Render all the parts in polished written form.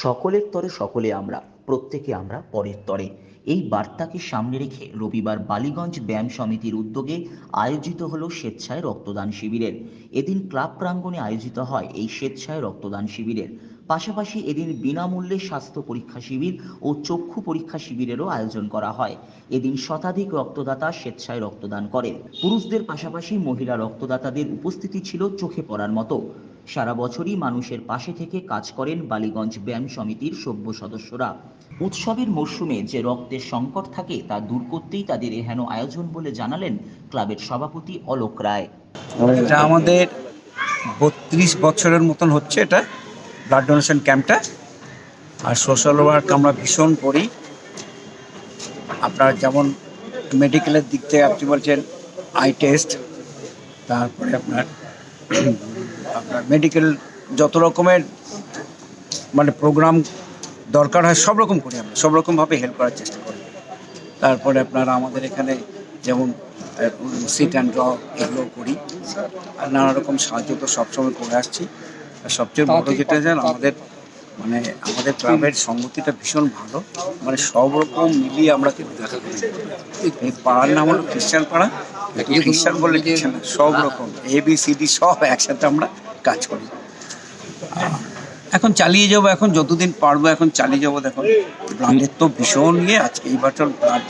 সকলের তরে সকলে আমরা, প্রত্যেকে আমরা পরের তরে। এই বার্তাকে সামনে রেখে রবিবার বালিগঞ্জ ব্যায়াম সমিতির উদ্যোগে আয়োজিত হলো স্বেচ্ছায় রক্তদান শিবিরের। এদিন ক্লাব প্রাঙ্গণে আয়োজিত হয় এই স্বেচ্ছায় রক্তদান শিবিরের পাশাপাশি এদিন বিনামূল্যে স্বাস্থ্য পরীক্ষা শিবির ও চক্ষু পরীক্ষা শিবিরেরও আয়োজন করা হয়। এদিন শতাধিক রক্তদাতা স্বেচ্ছায় রক্তদান করেন। পুরুষদের পাশাপাশি মহিলা রক্তদাতাদের উপস্থিতি ছিল চোখে পড়ার মতো। সারা বছরই মানুষের পাশে থেকে কাজ করেন বালিগঞ্জ ব্যায়াম সমিতির সভ্য সদস্যরা। উৎসবের মরশুমে যে রক্তের সংকট থাকে তা দূর করতেই তাদের এহেন আয়োজন বলে জানালেন ক্লাবের সভাপতি অলোক রায়। এটা আমাদের 32 বছরের মতন হচ্ছে এটা ব্লাড ডোনেশন ক্যাম্পটা। আর সোশ্যাল ওয়ার্ক আমরা ভীষণ করি। আপনার যেমন মেডিকেলের দিক থেকে আপনি বলছেন আই টেস্ট, তারপরে আপনার মেডিকেল যত রকমের মানে প্রোগ্রাম দরকার হয় সব রকম করি, আমরা সব রকমভাবে হেল্প করার চেষ্টা করি। তারপরে আপনারা আমাদের এখানে যেমন সিট অ্যান্ড ড্র এগুলো করি, আর নানা রকম সাহায্য তো সবসময় করে আসছি। আর সবচেয়ে বড় যেটা আমাদের ক্লাবের সংগতিটা ভীষণ ভালো, মানে সব রকম মিলিয়ে আমরা কিন্তু দেখা করি। এই পাড়ার নাম হলো খ্রিস্টান পাড়া, খ্রিস্টান বললে কিছু না, সব রকম ABCD সব একসাথে আমরা কাজ করি। এখন চালিয়ে যাবো, এখন যতদিন পারবো এখন চালিয়ে যাবো। দেখুন ব্লাডের তো ভীষণ ইয়ে, আজকে এই বছর ব্লাড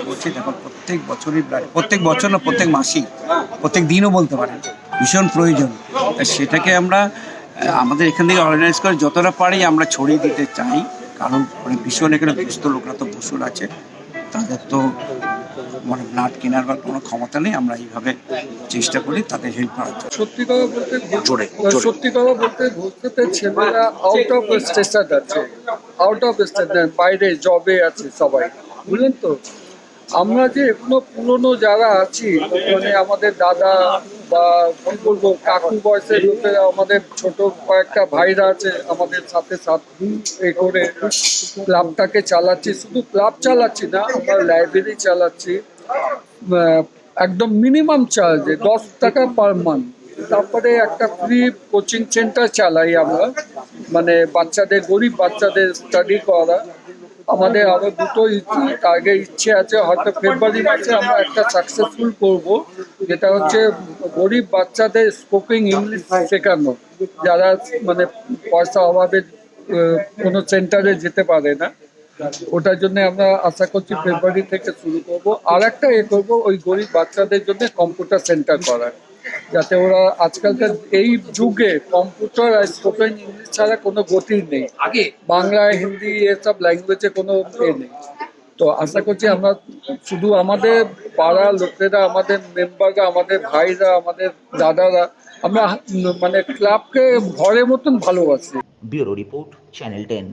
বলছি, দেখুন প্রত্যেক বছরই ব্লাড, প্রত্যেক বছর না প্রত্যেক মাসেই, প্রত্যেক দিনও বলতে পারেন, ভীষণ প্রয়োজন। সেটাকে আমরা আমাদের এখান থেকে অর্গানাইজ করে যতটা পারি আমরা ছড়িয়ে দিতে চাই, কারণ মানে ভীষণ এখানে দুস্থ লোকরা তো প্রচুর আছে, তাদের তো মানে ব্লাড কেনার বা কোনো ক্ষমতা নেই। আমরা এইভাবে চেষ্টা করি তাদের হেল্প করার জন্য। সত্যি কথা বলতে ভর্তিতে ছেলেরা আউট অফ স্টেশন আছে, আউট অফ স্টেশন বাইরে জবে আছে সবাই, বুঝলেন তো। আমরা যে এখনো পুরনো যারা আছি, মানে আমাদের দাদা বা কি বলবো কাকু বয়সের লোকেরা, আমাদের ছোট কয়েকটা ভাইরা আছে আমাদের সাথে এ করে ক্লাবটাকে চালাচ্ছি। শুধু ক্লাব চালাচ্ছি না, আমরা লাইব্রেরি চালাচ্ছি একদম মিনিমাম চার্জে 10 টাকা পার মান্থ। তারপরে একটা ফ্রি কোচিং সেন্টার চালাই আমরা, মানে বাচ্চাদের, গরিব বাচ্চাদের স্টাডি করা। আমাদের আরো দুটো আগে ইচ্ছে আছে, হয়তো ফেব্রুয়ারি মাসে আমরা একটা সাকসেসফুল করব, যেটা হচ্ছে গরিব বাচ্চাদের স্পোকিং ইংলিশ শেখানো, যারা মানে পয়সা অভাবে কোনো সেন্টারে যেতে পারে না। ওটার জন্য আমরা আশা করছি ফেব্রুয়ারি থেকে শুরু করব। আর একটা করবো ওই গরিব বাচ্চাদের জন্য কম্পিউটার সেন্টার করার, যাতে ওরা আজকালকার এই যুগে কম্পিউটার আর স্পোকেন ইংলিশ ছাড়া কোনো গতি নেই, আগে বাংলা হিন্দি এসব ল্যাঙ্গুয়েজে কোনো নেই। তো আশা করছি আমরা শুধু আমাদের পাড়ার লোকেরা, আমাদের মেম্বাররা, আমাদের ভাইরা, আমাদের দাদারা, আমরা মানে ক্লাবকে ঘরের মতন ভালোবাসি। Bureau report, channel 10।